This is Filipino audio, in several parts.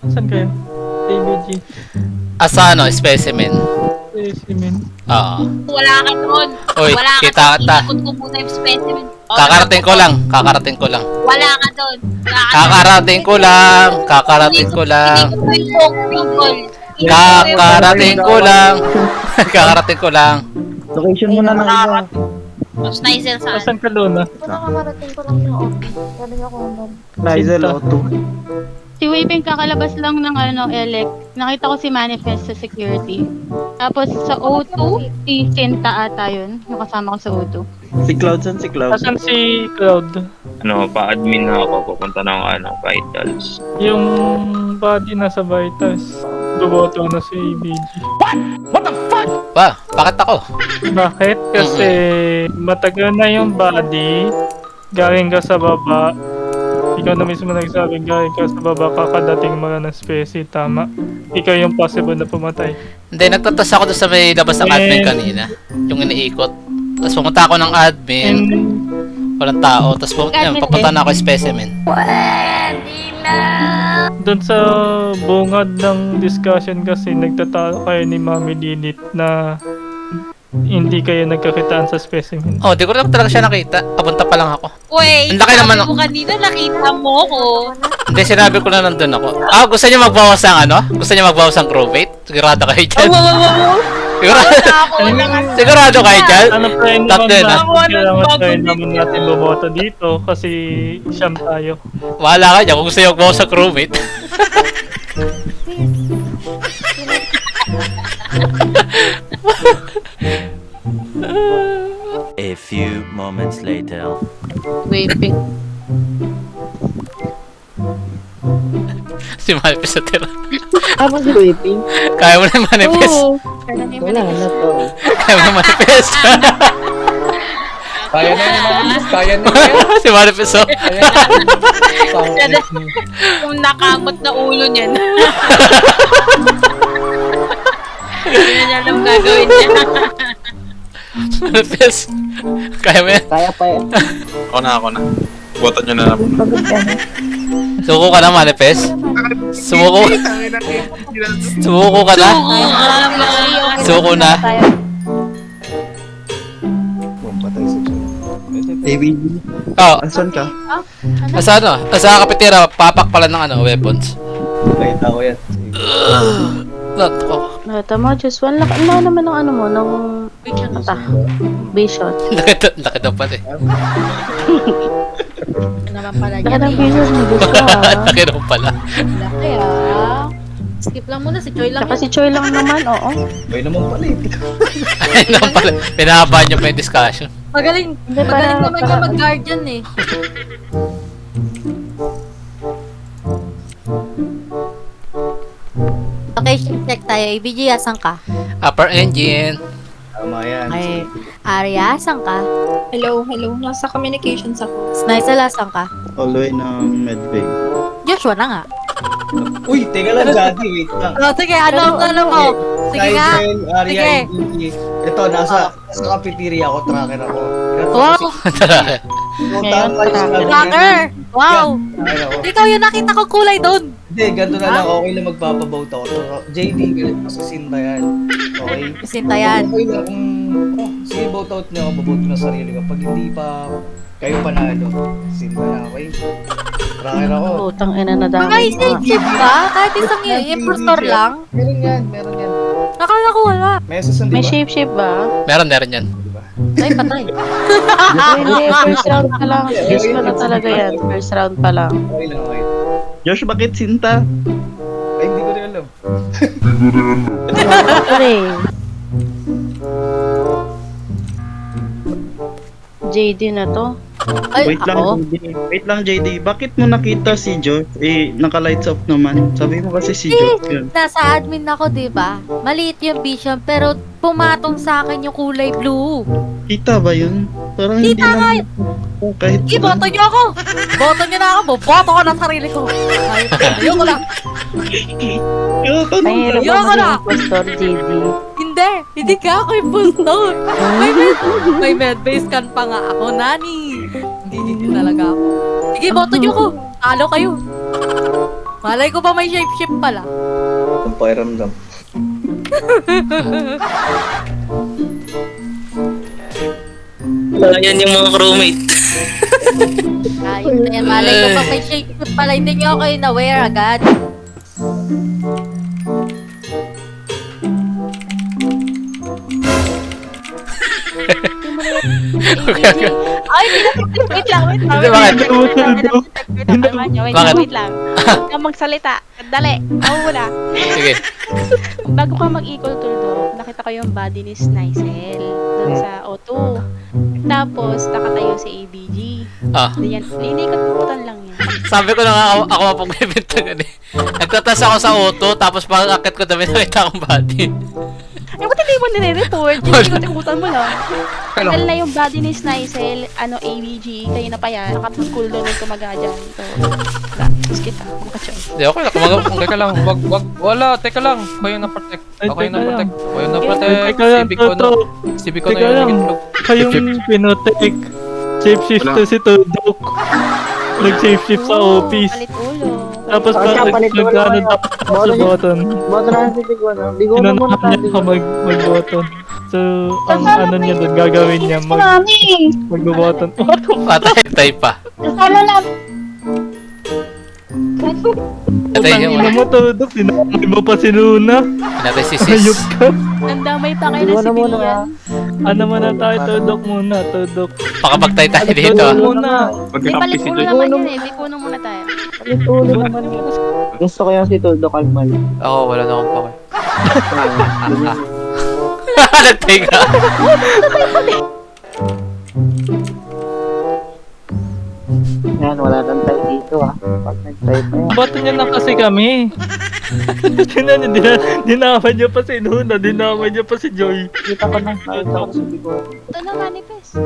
Saan kayo? ABG. Asa ano, specimen. Specimen. Oo. Wala ka doon. Uy, Wala ka kita doon. kita. Inikot ko muna yung specimen. Kakarating ko lang. Kakarating ko lang. Wala ka doon. Kakarating ko lang. Kakarating ko lang. Inikot ko yung buong people. Kakarating ko lang. Kakarating ko lang. Location mo na ng iba. Snizel saan? Saan ka doon ah? Nakakarating ko lang yung office. Sabi niya ko hanggang. Nizel O2. Si Waving kakalabas lang ng Elec. Nakita ko si Manifest sa security. Tapos sa O2, si Sinta ata yun. Nakasama ko sa O2. Si Cloud saan si Cloud? Saan si Cloud? Pa-admin na ako, pupunta ng Vitals. Yung body nasa Vitas. Duboto na si ABG. Ba, bakit ako? Bakit? Kasi matagal na yung body. Galing ka sa baba. Ikaw na mismo nagsabi, galing ka sa baba, kakadating mo lang ng specie, tama. Ikaw yung possible na pumatay. Hindi, nagtatas ako doon sa may labas ng admin kanina. Yung iniikot. Tapos pumunta ako ng admin. And Walang tao. Tapos papunta na ako yung specimen. doon sa bungad ng discussion kasi nagtatalo kayo ni Mami Lilith na hindi kayo nagkakitaan sa specimen. Oh, di ko lang talaga siya nakita. Papunta pa lang ako. Wait, Ang laki naman sabi mo kanina nakita mo ko. Hindi, sinabi ko na nandun ako. Ah, gusto niyo magbawas ng ano? Gusto niyo magbawas ng crewmate? Sigurado kayo dyan. Sigurado, sigurado kayo dyan? Ano try naman Tatlo na. kailangan try naman natin bumoto dito kasi siyam tayo. Wala ka dyan kung gusto niyo magbawas ng crewmate. A few moments later. Waving. Si Manifest na tira. Tapos si Waiting. Kaya mo na yung Manifest. Oo. Wala na to. Kaya mo na yung Manifest. Kaya na naman, kaya na yan. Si Manifest, oh. Kaya na. Kung nakamot na ulo niyan. Hindi na niya alam gagawin niya. Manifest. Kaya mo yan. Kaya pa yan. Ako na. Boto nyo na naman. Suko ka na, Manifest. Sumuko. Sumuko ka na. Suko na. Patay si Joy. ABG. Oh, Asan ka? asa ano? Asa kapitira, papak pala ng ano, weapons. Nakita ko yan. Not ko. Tama, just one. Laki na naman ng ano mo, ng mata. Vision. Laki daw pala eh. Ano naman pala Laki yan ng eh. vision mo, gusto ka. Laki daw pala. Laki Skip lang muna, si Joy lang Saka si Choi lang naman, oo. May naman pala eh. Ayun naman pala. Pinahabaan niyo pa yung discussion. Magaling. Hindi, Magaling para- naman niya mag-guardian eh. Okay, check tayo. ABG, asan ka? Upper engine. Tama yan. Ay, Arya, asan ka? Hello. Nasa communications ako. Snizel, asan ka? All the way ng medbay. Joshua na nga. Uy, teka lang, Daddy. Wait lang. Oh, sige, ano mo? Sige nga. Kyle, Arya, Sige. Indy. Ito, nasa cafeteria ako, tracker ako. Wow! Ngayon, Tracker! Wow! Ay, ako. Ikaw yung nakita ko kulay doon. Hindi, ganito na lang. Okay lang magpapabout ako. JD, galit pa sa Sinta yan. Okay? Sinta yan. Okay lang kung... sige, vote out nyo ako. Maboto na sarili ko. Pag hindi pa kayo panalo, Sinta na, okay? Tracker ako. Putang ina na Mga dami. isip ba? Kahit isang impostor lang? Meron yan. Akala ko wala. May susan, di May ba? shape ba? Meron yan. Diba? Ay, patay. Hindi, first round pa lang. Yes ko na talaga yan. First round pa lang. Okay lang, okay. Josh, bakit Sinta? Ay, hindi ko rin alam. Pare. JD na to. Ay, Wait lang, ako? JD. Wait lang, JD. Bakit mo nakita si Josh? Naka-lights off naman. Sabi mo kasi si Josh yun. Nasa admin ako, di ba? Maliit yung vision, pero pumatong sa akin yung kulay blue. Kita ba yun? Parang hindi Kita nga naman. Kahit Boto niyo ako! Boto niyo na ako! Boto ko ng sarili ko! Ayoko lang! Mahirap Ayoko ba na. maging impostor, JD? Hindi ka ako impostor! May medbase can pa nga ako, Nani! Hindi talaga ako. Sige, boto niyo ko! Talo kayo! Malay ko pa may shape-shift pala. Ang pakiramdam. Ayan yung mga crewmate. Ayun na yan, malay ko pa may shape-shift pala. Hindi niyo ako in-aware agad. Ay, wait lang. Hindi, bakit? Bakit? Wait lang. Huwag kang magsalita. Dali. Ako muna. Sige. Bago ka mag-equal tool nakita ko yung body ni Snicel doon sa O2. Tapos, nakatayo si ABG. Ah. Yan, inikot-ikutan lang yan. Sabi ko na nga ako mapagbibenta gan eh. Nagtatas ako sa auto, tapos pag akit ko dami nakita akong body. Eh, ba't hindi mo nire-report? Yung inikot-ikutan mo lang. Tagal na yung body ni Snicel, ABG, kayo na pa yan. Nakapag-cool doon yung tumaga dyan. So, tapos kita, makachoy. Hindi, okay lang. Kumaga, Teka lang, wala, teka lang. Kayo na protect. Ay, Ako yung teka na-protect. Ako yung Teka na-protect. lang, Civic ko na. Toto. Civic ko na Teka yung lang. itlog. Kayong pinotek. Shape-shift to si Tudok. Nag-shape-shift sa office. Palit ulo. Tapos nag-ano tapos sa button. Boto na si Bigona. Bigona muna Kinunahan niya ako mag-button. So, ang ano niya doon, gagawin niya, mag-button. patay pa. Patay Utang yung ina mo, Tudok. Sinamay mo pa si Luna. pinatay si Ayup sis. ka. Nandamay pa kayo na si Bilian. Ano muna tayo, Tudok muna, Tudok. Pakapagtay tayo dito. Tudok muna. Hindi, palit ulo naman yun eh. Bikuno muna tayo. Ulo naman. Gusto ko yung si Todo Kalmal. Ako, wala na akong pake. Nagtay ka. Yan, wala nang tayo dito Pag nag-try pa yan. Bato niya lang kasi kami. Dinaman niya pa si Luna, dinaman niya pa si Joy. Kita ko na. Nakita ko si Bigona. Ito na manifest.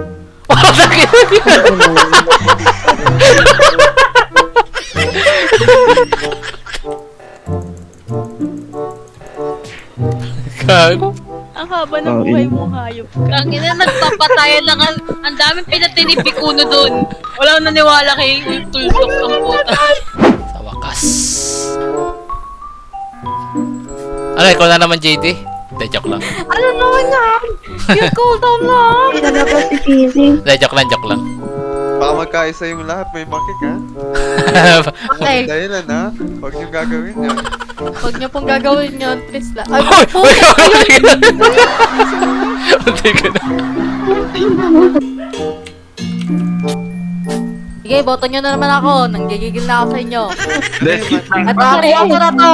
Gago. Ang haba ng buhay mo, hayop ka. Ang ina, nagpapatayan lang. Ang daming pinatinipikuno doon. Walang naniwala kay Tultok ang puta. Sa wakas. Ano, ikaw na naman, JD? Hindi, joke lang. Ano naman yan? Yung cooldown lang. Nalabas si Fizzy. Hindi, joke lang. Baka magkaisa yung lahat, may makik ha? Okay. Dahilan ha? Huwag nyo gagawin yan. Huwag niyo pong gagawin yun, please lang. Ay, Uy! po! Uy! Unti ka na. Sige, boto niyo na naman ako. Nanggigigil na ako sa inyo. Let's keep At ako na to.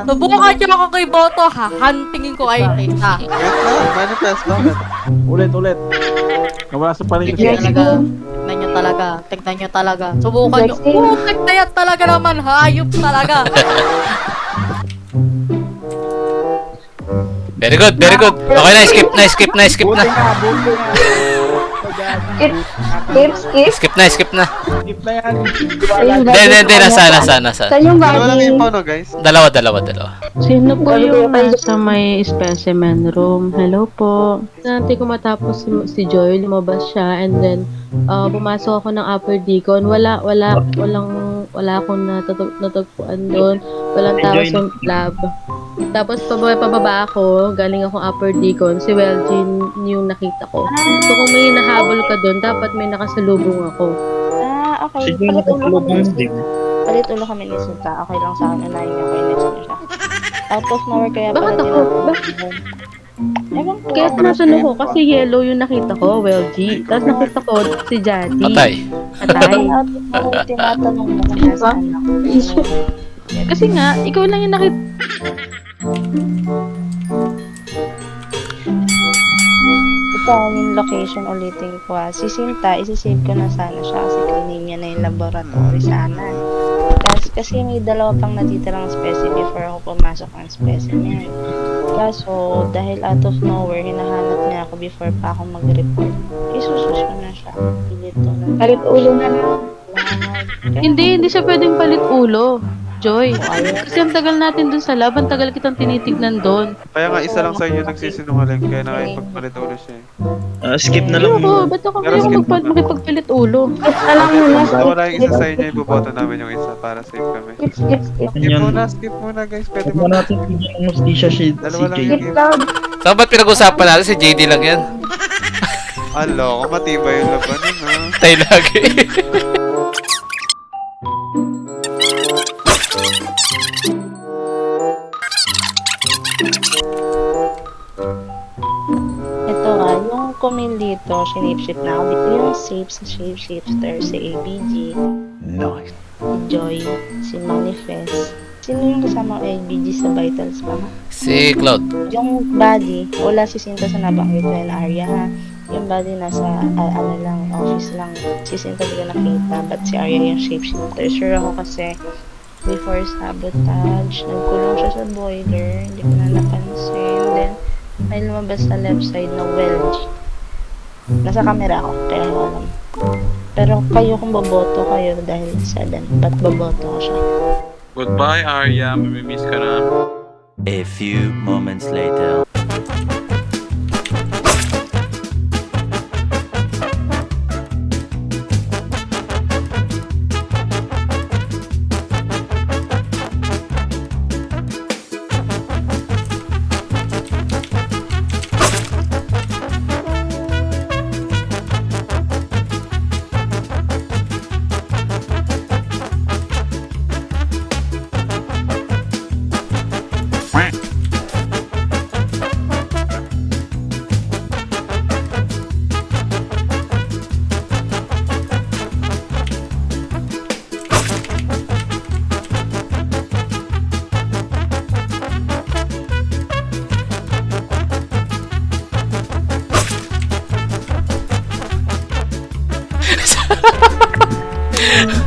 Subukan niyo ako kay Boto, ha? Huntingin ko ay isa. Wait lang, manifest lang. Ulit. Nawala sa paligid. Tignan niyo talaga. Tignan niyo talaga. Subukan niyo. Tignan yan talaga naman. Hayop talaga. Very good. Okay na, skip na. Skip na. Hindi, nasa. Yung Walang info no guys. Dalawa. Sino po yung nasa may specimen room? Hello po. Nanti ko matapos si Joy, lumabas siya and then pumasok ako ng upper deacon. Wala akong natagpuan doon. Walang tao sa lab. Tapos pababa ako, galing akong upper deacon, si Weljin yung nakita ko. So kung may nahabol ka doon, dapat may nakasalubong ako. Okay. Palit ulo kami ni Sinta. Okay lang sa akin. Anayin niyo kayo next niyo siya. Out of nowhere kaya Bakit pala ako? Ewan ko. Kaya nasan ako kasi yellow yung nakita ko, Welgy. Tapos nakita ko si Jadi. Patay. Out of nowhere tinatanong mo kung nasaan ako. Kasi nga, ikaw lang yung nakita. yung location ulitin ko Si Sinta, isisave ko na sana siya kasi cleaning niya na yung laboratory sana. Kasi may dalawa pang natitirang specimen before ako pumasok ng specimen. Kaso, dahil out of nowhere, hinahanap niya ako before pa ako mag-report. Isusus ko na siya. Pilito na. Palit ulo na lang. Hindi siya pwedeng palit ulo. Joy. Kasi ang tagal natin dun sa lab, ang tagal kitang tinitignan doon. Kaya nga isa lang sa inyo nagsisinungaling, kaya nakipagpalit ulo siya Skip na lang. Ayoko, ba't ako Pero kaya skip na. makipagpalit ulo? Alam mo na. Basta wala yung isa sa inyo, iboboto namin yung isa para safe kami. Skip muna guys, pwede Huwag mo. natin bigyan ng hostisya si Dalawa lang CJ. yung game. So, ba't pinag-usapan natin? Si JD lang yan. Alo, matibay yung labanan ha. Tayo lagi. Ito yung kumin dito, sinipship na ako dito. Yung safe sa shapeshifter, si ABG, Nice. si Joy, si Manifest. Sino yung kasama ng ABG sa Vitals ba? Si Cloud. Yung body, wala si Sinta sa nabanggit ko yung area ha. Yung body nasa, office lang. Si Sinta di ko nakita, but si Arya yung shapeshifter. Sure ako kasi, before sabotage, nagkulong siya sa boiler, hindi ko na napansin. Then, may lumabas sa left side na weld. Nasa camera ako, kaya ko alam. Pero kayo kung boboto kayo dahil 7, ba't boboto ko siya? Goodbye, Arya. Mamimiss ka na. A few moments later.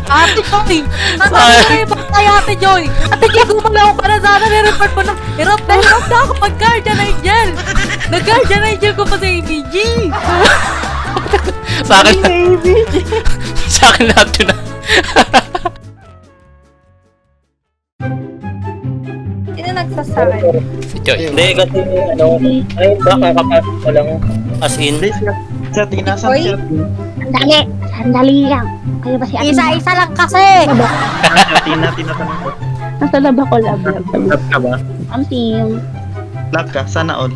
Ate Joy! Ate Joy! Ate Joy, gumalaw ka na sana. Nireport mo na. Hirap na ako mag-guardian angel. Nag-guardian angel ko pa sa ABG. Sa akin Sa akin lahat yun ah. Sino nagsasabi? Si Joy. Hindi, kasi ay baka kapasok ko lang. As in. Sa Tina, sa Oy. Sandali lang. Kayo ba si Isa-isa lang kasi. Tina tanong ko. Nasa lab ako, lab. Lab ka ba? Ang team. Lab ka, sana all.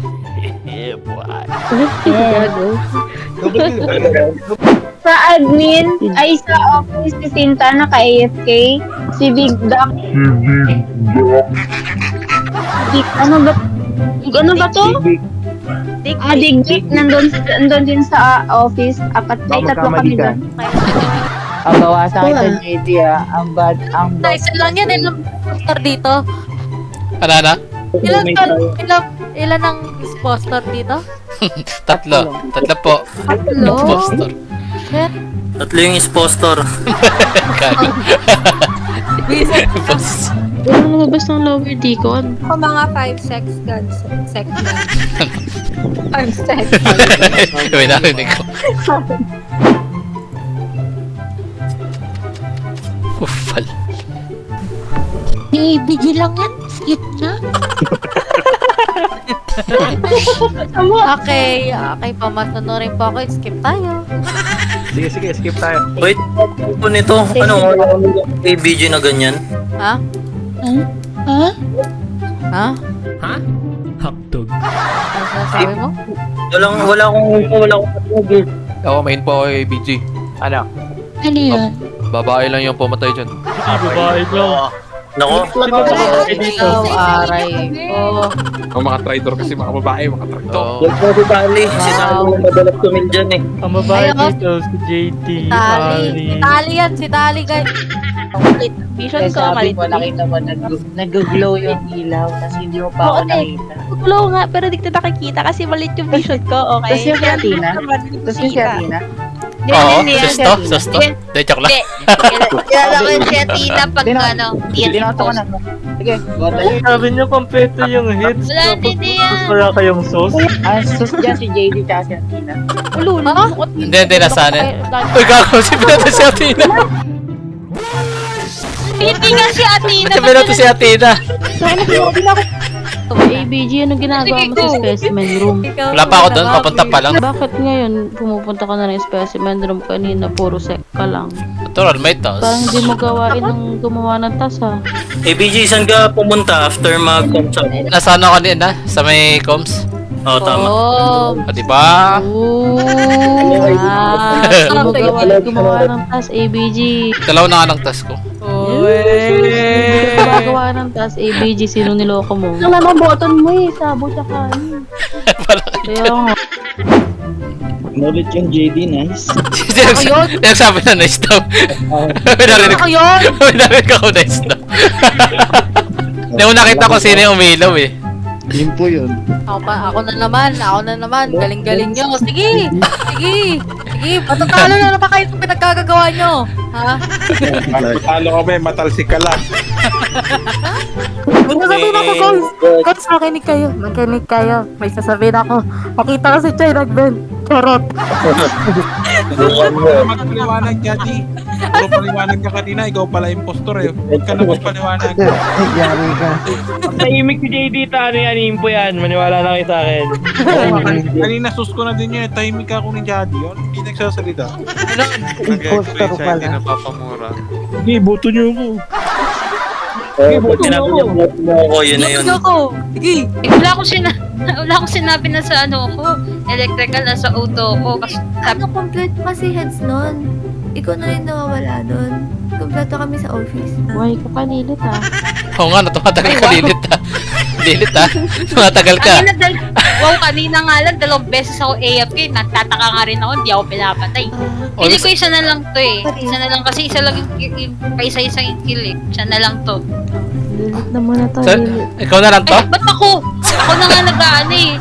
Sa admin, ay sa office si Sinta naka-AFK, si Big Doc. Ano ba to? Big Dick, nandun din sa office. May tatlo kami doon. Ang bawasan kita JD Nice lang yan. Ilang poster dito? Ano? Ilan ang poster dito? Tatlo po. Tatlo? Poster. Shit. Tatlo yung impostor. Walang lumabas ng lower deacon. Ako mga 5 sex guns. Sex guns. 5 sex. May narinig ko. Ufal. Bigil lang yan. Skip na. Okay, pamatunurin po ako. Skip tayo. Sige, skip tayo. Wait, po nito. Ano, ABG na ganyan? Ha? Ha? Hotdog. Ano sasabi mo? Wala akong patugid. Ako, main po ako ABG. Ano? Ano yun? Babae lang yung pumatay dyan. Babae ko. Nako. Ikaw, aray ko. Ang mga traitor kasi mga babae, mga traitor. Huwag mo di bali. Sinabi mo madalas tumil dyan eh. Ang babae Ayoko. dito, si JT, Si Tali yan, si Tali guys. Vision ko, nakita mo, nag-glow yung ilaw, tapos hindi mo pa ako nakita. Hello nga, pero di kita nakikita kasi malit yung vision ko, okay? Tapos yung si Athena? Tapos yung si Athena? Oo, susto. Hindi, joke lang. Kilala ko yung si Athena pag ano, Dinoto ko na. Sige, bota yun. Sabi niyo kompleto yung hits. Wala Tapos din yan. tapos wala kayong sauce. Ang sus dyan si JD tsaka si Athena. Ulo, Hindi, nasanin. Uy, gago, si Pinato si Athena. Hindi nga si Athena. Si Pinato si Athena. ABG, anong ginagawa mo sa specimen room? Wala pa ako doon, papunta pa lang. Bakit ngayon pumupunta ka na ng specimen room kanina, puro sec ka lang? Natural, may toss. Parang hindi mo gawain ng gumawa ng tasa. ABG, saan ka pumunta after mag-comms up? Nasa ano kanina? Sa may comms? Oo, tama. Oh. Diba? Hindi mo gumawa ng tas, ABG. Dalaw na nga ng task ko. Hindi mo gumagawa ng tas, ABG. Sino niloko mo? Ang naman button mo eh, sabo tsaka ano. Kaya nga. Knowledge yung JD, nice. Nagsabi na nice daw. Pinarinig ako nice daw. Hindi mo nakita ko sino yung umilaw eh. Yun po yun. Ako na naman. Galing-galing nyo. Sige. Matatalo na naman kayo kung pinagkagagawa nyo. Ha? Talo kami, matalsik ka lang. May sasabihin ako, Coach. Makinig kayo. May sasabihin ako. Makita ko si Chay nag-bend. Charot. Magpaliwanag, Jadi. Puro paliwanag ka kanina, ikaw pala impostor eh. Huwag ka na magpaliwanag. Yari ka. Tahimik si JD, ano yan, impo yan. Maniwala na kayo sa akin. Kanina sus ko na din yun, tahimik ako ni Jadi. Hindi nagsasalita. Impostor pala. Hindi napapamura. Hindi, boto niyo ako. Sinabi niya mo ako, yun na yun. Sige. Wala akong sinabi na sa ano ko. Electrical na sa auto ko. Kasi Kompleto kasi heads nun. Ikaw na rin nawawala nun. Kompleto kami sa office. Buhay ka pa, lilit ah. Oo nga, tumatagal ka, lilit ha. Lilit ha. Tumatagal ka. kanina nga lang, 2 beses ako AFK. Nagtataka nga rin ako, hindi ako pinapatay. Hindi ko isa na lang to eh. Isa na lang kasi isa lang yung paisa-isang yung kill eh. Isa na lang to. Lilit na muna tayo. Ikaw na lang to? Ba't ako? Ako na nga nag-ano eh.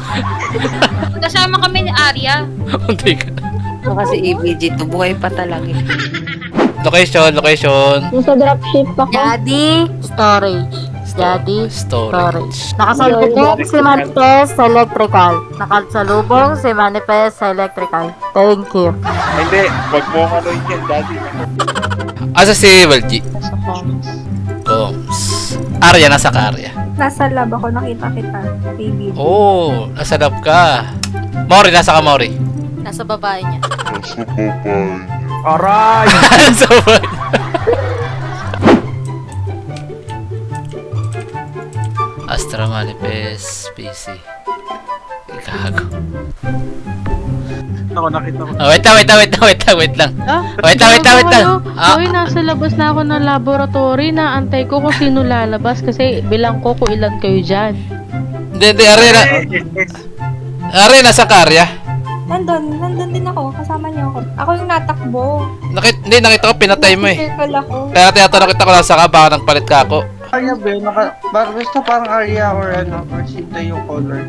Kasama kami ni Arya. Hindi ka. Ito kasi ABG to, buhay pa talaga. Location. Yung sa dropship ako. Daddy, storage. Storage. Nakasalubong si Manifest sa electrical. Nakasalubong si Manifest sa electrical. Thank you. Hindi, wag mo ano yun, Jadi. Asa si Walji? Sa comms. Coms. Arya, nasa ka Arya? Nasa lab ako, nakita kita, baby. Oh, nasa lab ka. Mori, nasa ka Mori? Nasa babae niya. Aray! Nasa babae. Astra Manifest PC. Gago. Ako, nakita ko. Wait lang. Wait lang. Hoy, nasa labas na ako ng laboratory. Naantay ko kung sino lalabas kasi bilang ko kung ilan kayo dyan. Hindi, Arya, nasa ka Arya? Nandun din ako, kasama niyo ako. Ako yung natakbo. Nakita ko, pinatay mo eh. Circle ako. Kaya tinatanong kita kung nasa ka, baka nagpalit ka ako. Arya ba? Basta parang Arya or ano, or Sinta yung color.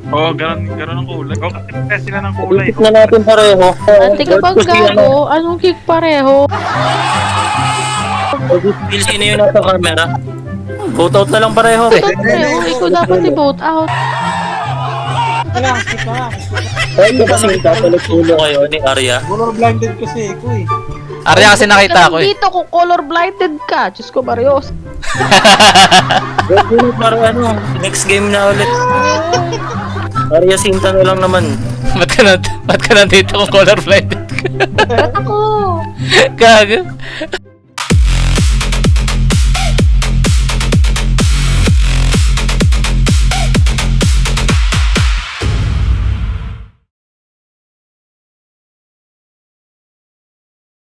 Oo, ganun ang kulay. Oo, kasi sila ng kulay. Ikot na natin pareho. Ate kapag gago, anong kick pareho? Feel sino yung nasa camera? Vote out na lang pareho. Ito pareho, ikaw dapat i-vote out. Ano kasi tatalik ulo kayo ni Arya? Color blinded kasi ako eh. Arya kasi nakita ako eh. Dito kung color blinded ka. Diyos ko, Marios. Parang ano, next game na ulit. Arya Sinta na lang naman. Ba't ka nandito kung color blinded ka? Ba't ako? Gago.